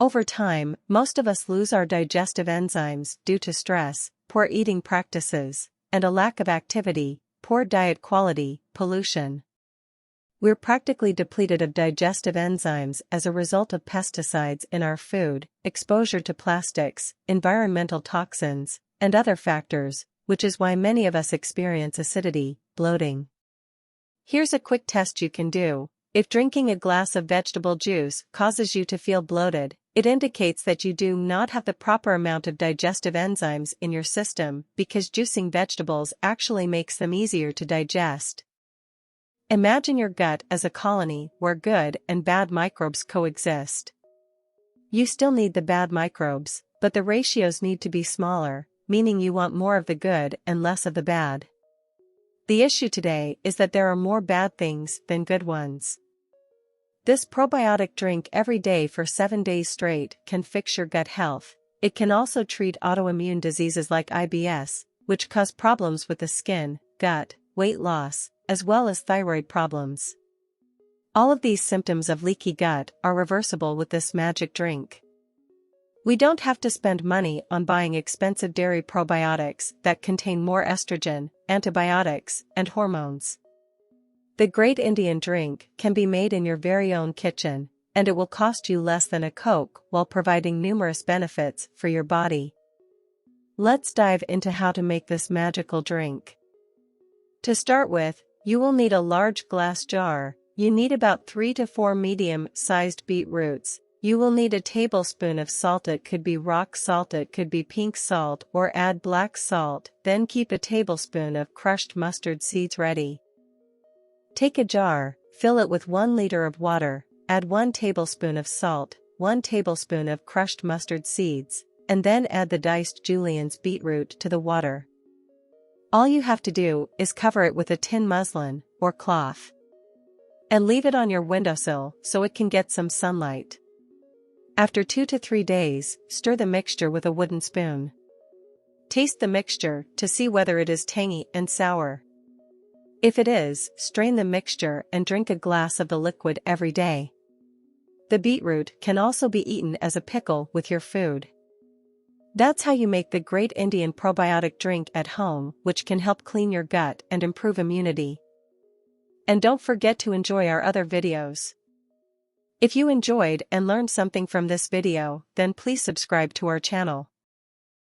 Over time, most of us lose our digestive enzymes due to stress, poor eating practices, and a lack of activity, poor diet quality, pollution. We're practically depleted of digestive enzymes as a result of pesticides in our food, exposure to plastics, environmental toxins, and other factors, which is why many of us experience acidity, bloating. Here's a quick test you can do. If drinking a glass of vegetable juice causes you to feel bloated, it indicates that you do not have the proper amount of digestive enzymes in your system because juicing vegetables actually makes them easier to digest. Imagine your gut as a colony where good and bad microbes coexist. You still need the bad microbes, but the ratios need to be smaller, meaning you want more of the good and less of the bad. The issue today is that there are more bad things than good ones. This probiotic drink every day for 7 days straight can fix your gut health. It can also treat autoimmune diseases like IBS, which cause problems with the skin, gut, weight loss, as well as thyroid problems. All of these symptoms of leaky gut are reversible with this magic drink. We don't have to spend money on buying expensive dairy probiotics that contain more estrogen, antibiotics, and hormones. The Great Indian Drink can be made in your very own kitchen, and it will cost you less than a Coke while providing numerous benefits for your body. Let's dive into how to make this magical drink. To start with, you will need a large glass jar. You need about 3 to 4 medium-sized beetroots. You will need a tablespoon of salt. It could be rock salt, it could be pink salt, or add black salt. Then keep a tablespoon of crushed mustard seeds ready. Take a jar, fill it with 1 liter of water, add 1 tablespoon of salt, 1 tablespoon of crushed mustard seeds, and then add the diced julienne's beetroot to the water. All you have to do is cover it with a tin muslin or cloth and leave it on your windowsill so it can get some sunlight. After 2 to 3 days, stir the mixture with a wooden spoon. Taste the mixture to see whether it is tangy and sour. If it is, strain the mixture and drink a glass of the liquid every day. The beetroot can also be eaten as a pickle with your food. That's how you make the Great Indian Probiotic drink at home, which can help clean your gut and improve immunity. And don't forget to enjoy our other videos. If you enjoyed and learned something from this video, then please subscribe to our channel.